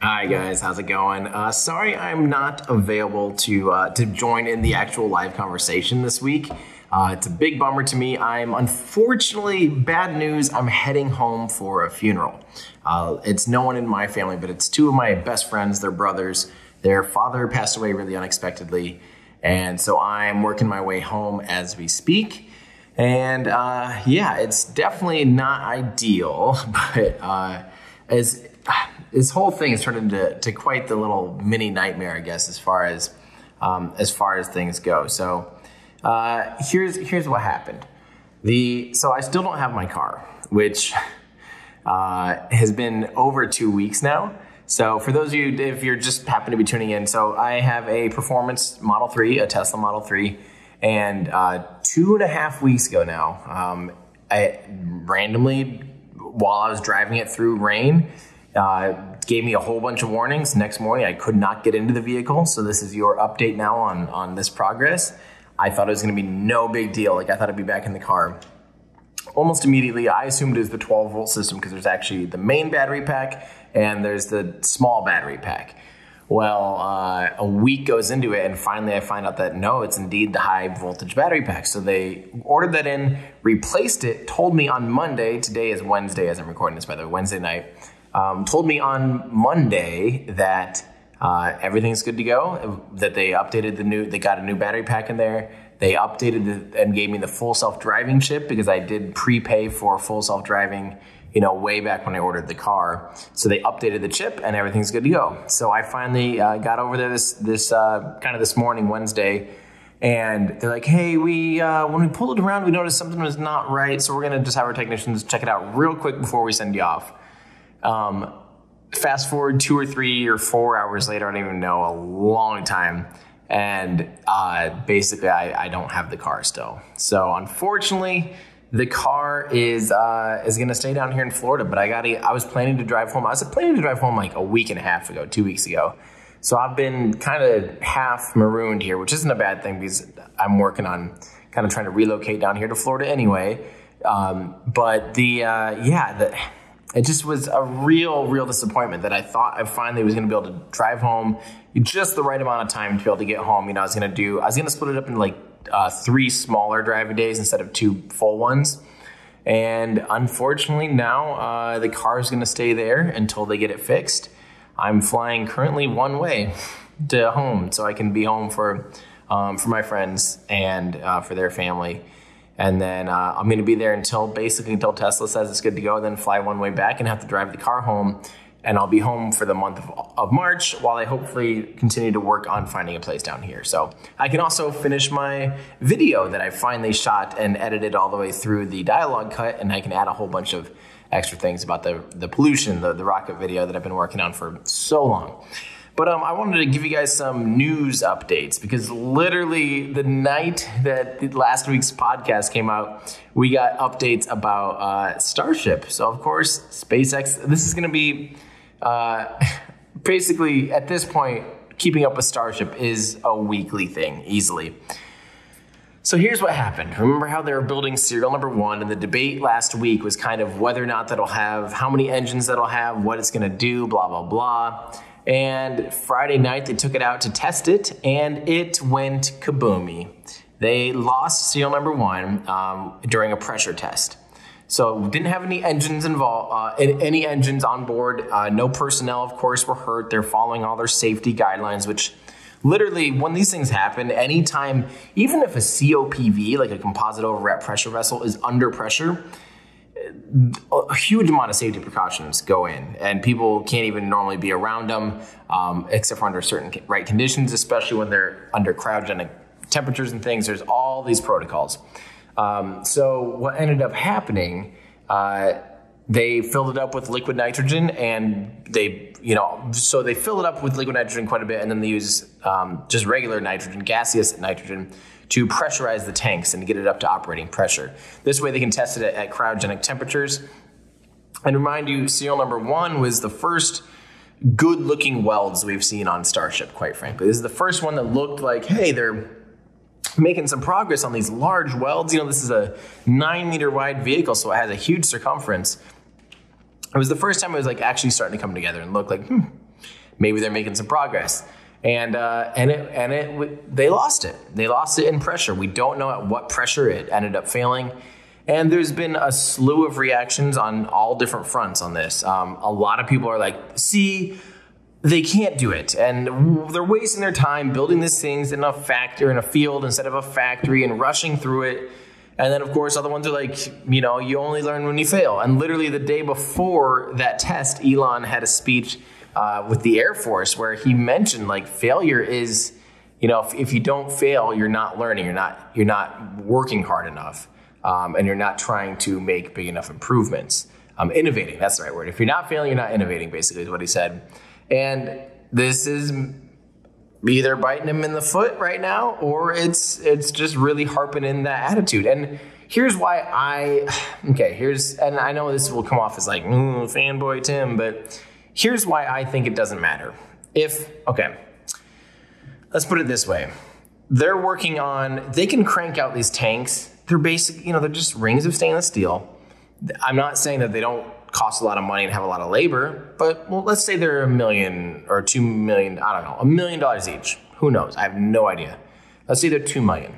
Hi guys, how's it going? Sorry, I'm not available to join in the actual live conversation this week. It's a big bummer to me. I'm unfortunately bad news. I'm heading home for a funeral. It's no one in my family, but it's two of my best friends. They're brothers. Their father passed away really unexpectedly, and so I'm working my way home as we speak. And yeah, it's definitely not ideal, but as this whole thing has turned into quite the little mini nightmare, I guess, as far as things go. So here's what happened. So I still don't have my car, which has been over 2 weeks now. So for those of you, if you're just happen to be tuning in, so I have a performance Model 3, a Tesla Model 3, and 2.5 weeks ago now, I randomly, while I was driving it through rain, gave me a whole bunch of warnings. Next morning, I could not get into the vehicle. So this is your update now on this progress. I thought it was going to be no big deal. Like I thought I'd be back in the car. Almost immediately, I assumed it was the 12-volt system because there's actually the main battery pack and there's the small battery pack. Well, a week goes into it, and finally I find out that no, it's indeed the high voltage battery pack. So they ordered that in, replaced it, told me on Monday, today is Wednesday as I'm recording this, by the way, Wednesday night, told me on Monday that everything's good to go, that they updated they got a new battery pack in there. They updated and gave me the full self-driving chip because I did prepay for full self-driving, way back when I ordered the car. So they updated the chip and everything's good to go. So I finally got over there this morning, Wednesday, and they're like, hey, when we pulled it around, we noticed something was not right. So we're going to just have our technicians check it out real quick before we send you off. Fast forward 2 or 3 or 4 hours later, I don't even know, a long time. And basically I don't have the car still. So unfortunately, the car is going to stay down here in Florida, but I was planning to drive home. I was planning to drive home like a week and a half ago, 2 weeks ago. So I've been kind of half marooned here, which isn't a bad thing because I'm working on kind of trying to relocate down here to Florida anyway. But it just was a real disappointment that I thought I finally was going to be able to drive home just the right amount of time to be able to get home. I was going to split it up in like 3 smaller driving days instead of 2 full ones. And unfortunately now the car is going to stay there until they get it fixed. I'm flying currently one way to home so I can be home for my friends and for their family. And then I'm going to be there until Tesla says it's good to go, then fly one way back and have to drive the car home. And I'll be home for the month of March while I hopefully continue to work on finding a place down here. So I can also finish my video that I finally shot and edited all the way through the dialogue cut, and I can add a whole bunch of extra things about the pollution, the rocket video that I've been working on for so long. But I wanted to give you guys some news updates because literally the night that last week's podcast came out, we got updates about Starship. So of course, SpaceX, this is going to be basically at this point, keeping up with Starship is a weekly thing easily. So here's what happened. Remember how they were building serial number 1, and the debate last week was kind of whether or not that'll have, how many engines that'll have, what it's going to do, blah, blah, blah. And Friday night, they took it out to test it, and it went kaboomy. They lost serial number 1 during a pressure test. So didn't have any engines involved, any engines on board. No personnel, of course, were hurt. They're following all their safety guidelines, which literally, when these things happen, anytime, even if a COPV, like a composite overwrap pressure vessel, is under pressure, a huge amount of safety precautions go in, and people can't even normally be around them except for under certain right conditions, especially when they're under cryogenic temperatures and things. There's all these protocols. So what ended up happening, they filled it up with liquid nitrogen, and they fill it up with liquid nitrogen quite a bit, and then they use just regular nitrogen, gaseous nitrogen, to pressurize the tanks and to get it up to operating pressure. This way they can test it at cryogenic temperatures. And remind you, serial number 1 was the first good-looking welds we've seen on Starship, quite frankly. This is the first one that looked like, hey, they're making some progress on these large welds. This is a 9-meter wide vehicle, so it has a huge circumference. It was the first time it was like actually starting to come together and look like, maybe they're making some progress. And they lost it. They lost it in pressure. We don't know at what pressure it ended up failing. And there's been a slew of reactions on all different fronts on this. A lot of people are like, see, they can't do it. And they're wasting their time building these things in a factory, in a field instead of a factory, and rushing through it. And then, of course, other ones are like, you only learn when you fail. And literally the day before that test, Elon had a speech with the Air Force where he mentioned like failure is, if you don't fail, you're not learning. You're not working hard enough. And you're not trying to make big enough improvements. Innovating, that's the right word. If you're not failing, you're not innovating, basically is what he said. And this is either biting him in the foot right now, or it's just really harping in that attitude. And here's why and I know this will come off as like, fanboy Tim, but here's why I think it doesn't matter. Let's put it this way. They can crank out these tanks. They're basic, they're just rings of stainless steel. I'm not saying that they don't cost a lot of money and have a lot of labor, but let's say they're $1 million or $2 million, I don't know, $1 million each. Who knows? I have no idea. Let's say they're $2 million.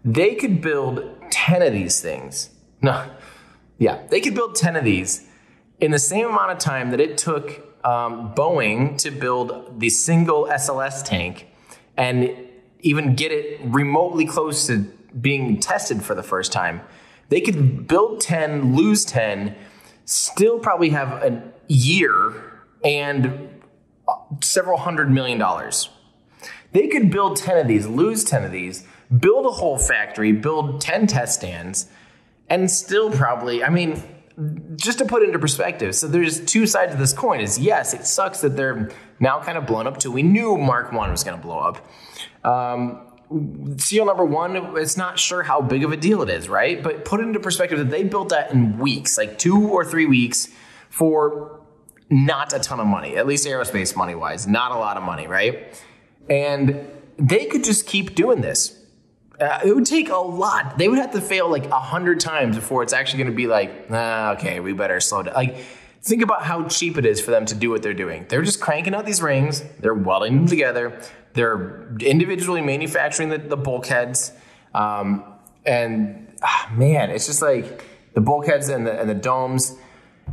They could build 10 of these things. They could build 10 of these in the same amount of time that it took Boeing to build the single SLS tank and even get it remotely close to being tested for the first time. They could build 10, lose 10, still probably have a year and several $100 million. They could build 10 of these, lose 10 of these, build a whole factory, build 10 test stands, and still probably, just to put it into perspective, so there's two sides of this coin. Is yes, it sucks that they're now kind of blown up too. We knew Mark 1 was going to blow up. Seal number 1, it's not sure how big of a deal it is, right? But put it into perspective that they built that in weeks, like 2 or 3 weeks for not a ton of money, at least aerospace money wise, not a lot of money, right? And they could just keep doing this. It would take a lot. They would have to fail like 100 times before it's actually going to be like, okay, we better slow down. Like, think about how cheap it is for them to do what they're doing. They're just cranking out these rings. They're welding them together. They're individually manufacturing the bulkheads. It's just like the bulkheads and the domes.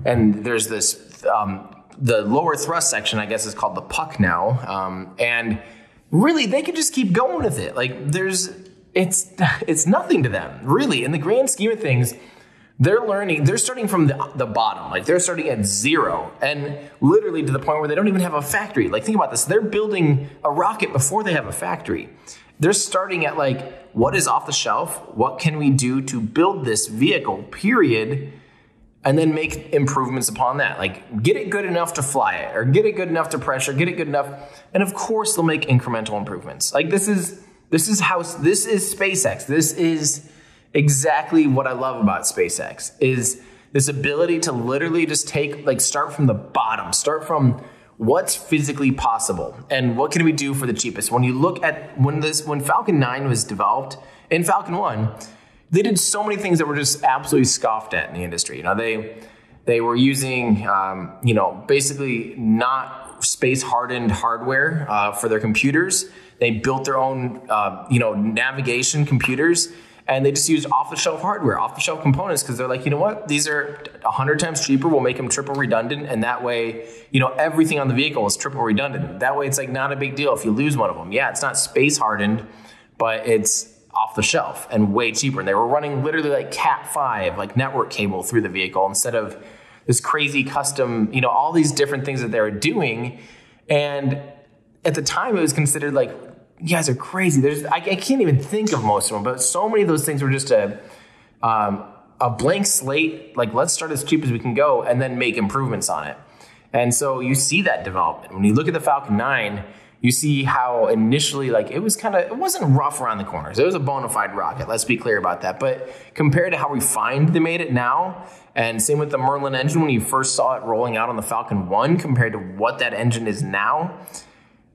And there's this, the lower thrust section, I guess, is called the puck now. And really, they could just keep going with it. Like, it's nothing to them, really. In the grand scheme of things, they're starting from the bottom. Like, they're starting at zero, and literally to the point where they don't even have a factory. Like, think about this. They're building a rocket before they have a factory. They're starting at like, what is off the shelf? What can we do to build this vehicle, period? And then make improvements upon that. Like, get it good enough to fly it, or get it good enough to pressure, get it good enough. And of course they'll make incremental improvements. Like, this is SpaceX. This is exactly what I love about SpaceX, is this ability to literally just start from the bottom, start from what's physically possible and what can we do for the cheapest. When you look at when Falcon 9 was developed in Falcon 1, they did so many things that were just absolutely scoffed at in the industry. They were using, basically not space hardened hardware for their computers. They built their own, navigation computers. And they just used off-the-shelf hardware, off-the-shelf components, because they're like, you know what? These are 100 times cheaper. We'll make them triple redundant. And that way, everything on the vehicle is triple redundant. That way, it's like not a big deal if you lose one of them. Yeah, it's not space hardened, but it's off the shelf and way cheaper. And they were running literally like Cat5, like network cable through the vehicle instead of this crazy custom, all these different things that they were doing. And at the time, it was considered like, you guys are crazy. I can't even think of most of them, but so many of those things were just a blank slate. Like, let's start as cheap as we can go and then make improvements on it. And so you see that development. When you look at the Falcon 9, you see how initially, it wasn't rough around the corners. It was a bona fide rocket. Let's be clear about that. But compared to how refined they made it now, and same with the Merlin engine when you first saw it rolling out on the Falcon 1 compared to what that engine is now.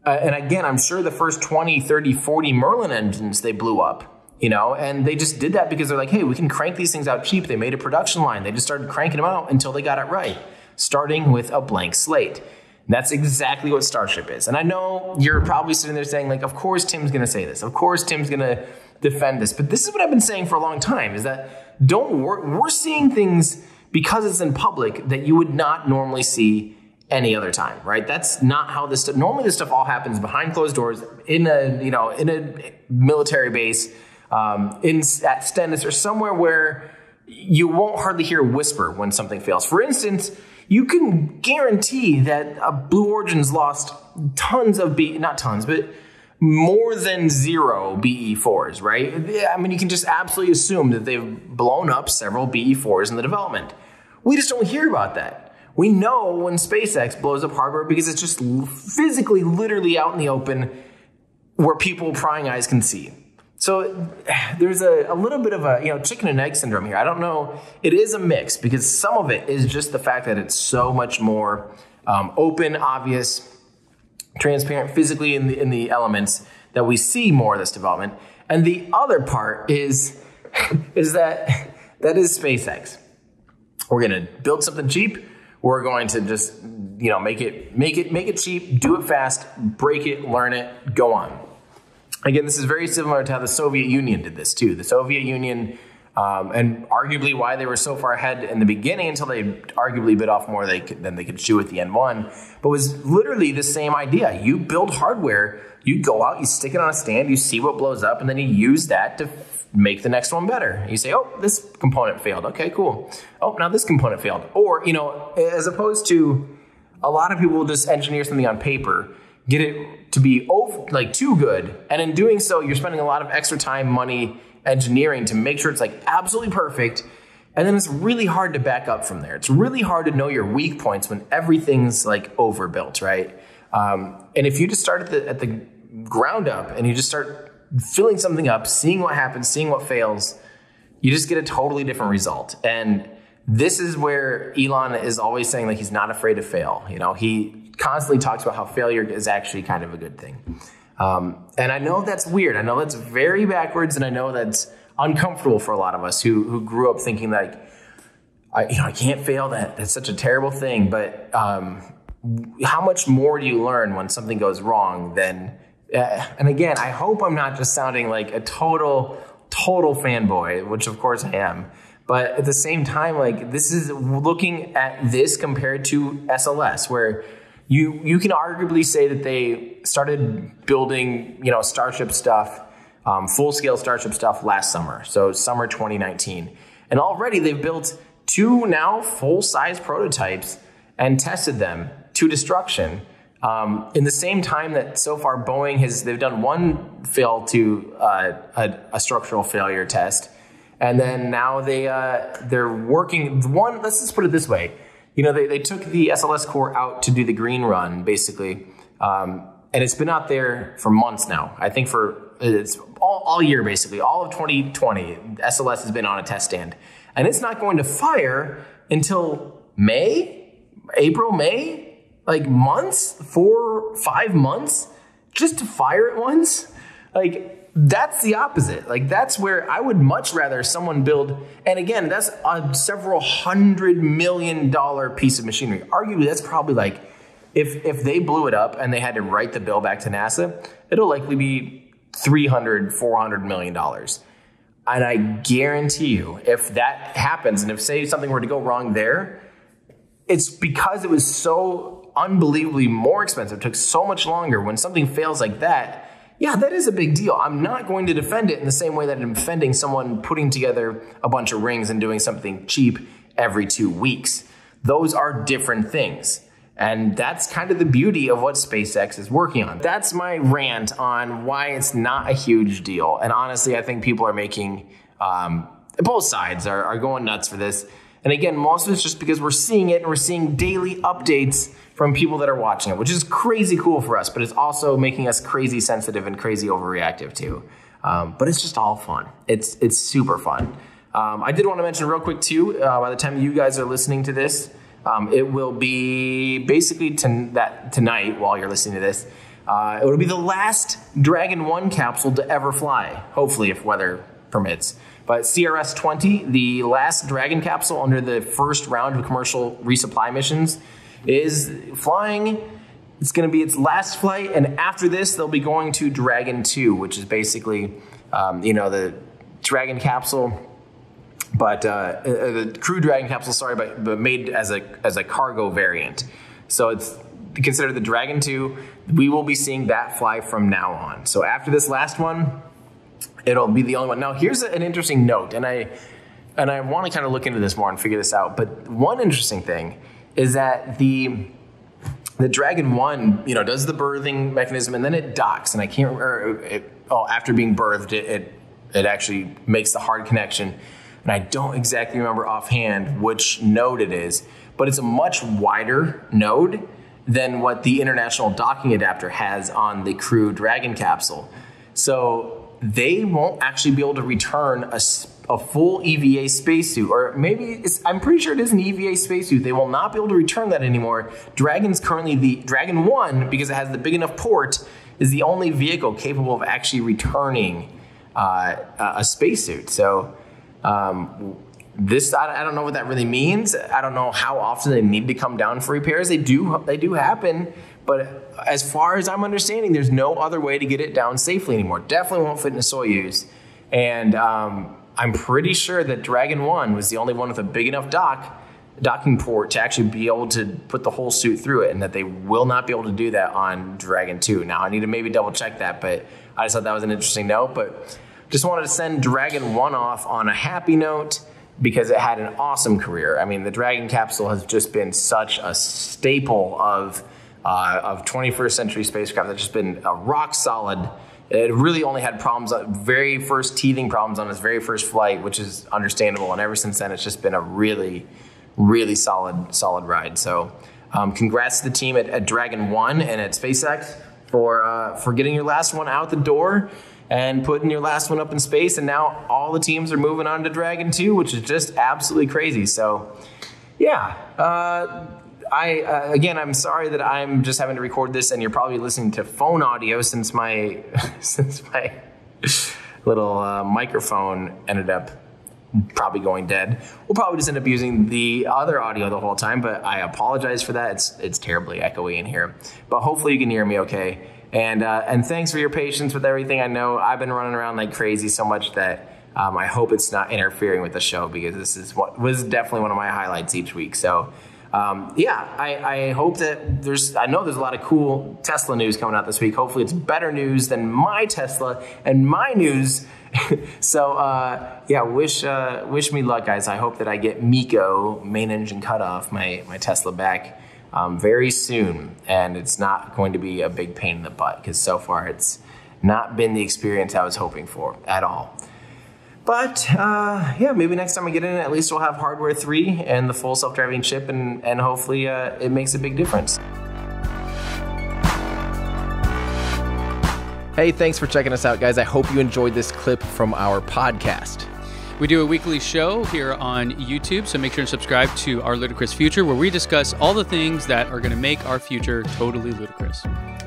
And again, I'm sure the first 20, 30, 40 Merlin engines, they blew up, and they just did that because they're like, hey, we can crank these things out cheap. They made a production line. They just started cranking them out until they got it right, starting with a blank slate. That's exactly what Starship is. And I know you're probably sitting there saying, like, of course Tim's going to say this. Of course Tim's going to defend this. But this is what I've been saying for a long time, is that we're seeing things because it's in public that you would not normally see any other time, right? That's not how this stuff, normally this stuff all happens behind closed doors in a military base, at Stennis or somewhere where you won't hardly hear a whisper when something fails. For instance, you can guarantee that Blue Origin's lost tons of not tons, but more than 0 BE4s, right? I mean, you can just absolutely assume that they've blown up several BE4s in the development. We just don't hear about that. We know when SpaceX blows up hardware because it's just physically, literally out in the open where people with prying eyes can see. So there's a little bit of a chicken and egg syndrome here. I don't know. It is a mix because some of it is just the fact that it's so much more open, obvious, transparent physically in the elements that we see more of this development. And the other part is that is SpaceX. We're going to build something cheap. We're going to just make it cheap, do it fast, break it, learn it, go on. Again, this is very similar to how the Soviet Union did this too. The Soviet Union, and arguably why they were so far ahead in the beginning until they arguably bit off more than they could chew with the N1, but was literally the same idea. You build hardware, you go out, you stick it on a stand, you see what blows up, and then you use that to make the next one better. You say, oh, this component failed. Okay, cool. Oh, now this component failed. Or, as opposed to a lot of people will just engineer something on paper, get it to be too good. And in doing so, you're spending a lot of extra time, money, engineering to make sure it's absolutely perfect. And then it's really hard to back up from there. It's really hard to know your weak points when everything's overbuilt, right? And if you just start at the ground up and you just start filling something up, seeing what happens, seeing what fails, you just get a totally different result. And this is where Elon is always saying he's not afraid to fail. He constantly talks about how failure is actually kind of a good thing. And I know that's weird. I know that's very backwards, and I know that's uncomfortable for a lot of us who grew up thinking I can't fail. That's such a terrible thing. But how much more do you learn when something goes wrong than? And again, I hope I'm not just sounding like a total fanboy, which of course I am. But at the same time, this is looking at this compared to SLS, where you can arguably say that they started building, Starship stuff, full-scale Starship stuff last summer, so summer 2019. And already they've built 2 now full-size prototypes and tested them to destruction. In the same time that so far they've done one fail to a structural failure test. And then now they're working let's just put it this way. They took the SLS core out to do the green run, basically. And it's been out there for months now. I think it's all year, basically. All of 2020, SLS has been on a test stand. And it's not going to fire until April, May? Months? 4, 5 months? Just to fire it once? That's the opposite. That's where I would much rather someone build, and again, that's a several $100 million piece of machinery. Arguably, that's probably if they blew it up and they had to write the bill back to NASA, it'll likely be $300, $400 million. And I guarantee you, if that happens, and if say something were to go wrong there, it's because it was so unbelievably more expensive, took so much longer. When something fails like that, yeah, that is a big deal. I'm not going to defend it in the same way that I'm defending someone putting together a bunch of rings and doing something cheap every 2 weeks. Those are different things. And that's kind of the beauty of what SpaceX is working on. That's my rant on why it's not a huge deal. And honestly, I think people are making, both sides are going nuts for this. And again, most of it's just because we're seeing it and we're seeing daily updates from people that are watching it, which is crazy cool for us, but it's also making us crazy sensitive and crazy overreactive too. But it's just all fun. It's super fun. I did want to mention real quick too, by the time you guys are listening to this, it will be basically tonight while you're listening to this, it will be the last Dragon 1 capsule to ever fly, hopefully if weather permits. But CRS-20, the last Dragon capsule under the first round of commercial resupply missions, is flying It's going to be its last flight, and after this, they'll be going to Dragon 2, which is basically, the Dragon capsule, but the Crew Dragon capsule, sorry, but made as a cargo variant. So it's considered the Dragon 2. We will be seeing that fly from now on. So after this last one, it'll be the only one. Now, here's an interesting note, and I want to kind of look into this more and figure this out. But one interesting thing is that the Dragon 1, does the birthing mechanism, and then it docks, and I can't remember, after being birthed, it actually makes the hard connection, and I don't exactly remember offhand which node it is, but it's a much wider node than what the International Docking Adapter has on the Crew Dragon capsule. So they won't actually be able to return a full EVA spacesuit, or maybe I'm pretty sure it is an EVA spacesuit. They will not be able to return that anymore. Dragon's currently the Dragon 1, because it has the big enough port, is the only vehicle capable of actually returning a spacesuit. So this, I don't know what that really means. I don't know how often they need to come down for repairs. They do happen, but as far as I'm understanding, there's no other way to get it down safely anymore. Definitely won't fit in a Soyuz, and I'm pretty sure that Dragon 1 was the only one with a big enough docking port to actually be able to put the whole suit through it, and that they will not be able to do that on Dragon 2. Now, I need to maybe double check that, but I just thought that was an interesting note. But just wanted to send Dragon 1 off on a happy note because it had an awesome career. I mean, the Dragon capsule has just been such a staple of 21st century spacecraft. It's just been a rock solid. It really only had problems, very first teething problems on its very first flight, which is understandable. And ever since then, it's just been a really, really solid ride. So congrats to the team at Dragon 1 and at SpaceX for getting your last one out the door and putting your last one up in space. And now all the teams are moving on to Dragon 2, which is just absolutely crazy. So yeah, I'm sorry that I'm just having to record this and you're probably listening to phone audio since my little microphone ended up probably going dead. We'll probably just end up using the other audio the whole time, but I apologize for that. It's terribly echoey in here, but hopefully you can hear me okay. And thanks for your patience with everything. I know I've been running around like crazy so much that I hope it's not interfering with the show, because this is what was definitely one of my highlights each week. So I hope that I know there's a lot of cool Tesla news coming out this week. Hopefully it's better news than my Tesla and my news. So, wish me luck, guys. I hope that I get MECO, main engine cutoff, my Tesla back very soon. And it's not going to be a big pain in the butt, because so far it's not been the experience I was hoping for at all. But, maybe next time I get in, at least we'll have Hardware 3 and the full self-driving chip, and hopefully it makes a big difference. Hey, thanks for checking us out, guys. I hope you enjoyed this clip from our podcast. We do a weekly show here on YouTube, so make sure to subscribe to Our Ludicrous Future, where we discuss all the things that are going to make our future totally ludicrous.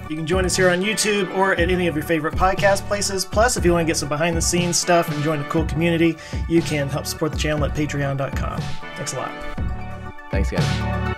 You can join us here on YouTube or at any of your favorite podcast places. Plus, if you want to get some behind-the-scenes stuff and join a cool community, you can help support the channel at patreon.com. Thanks a lot. Thanks, guys.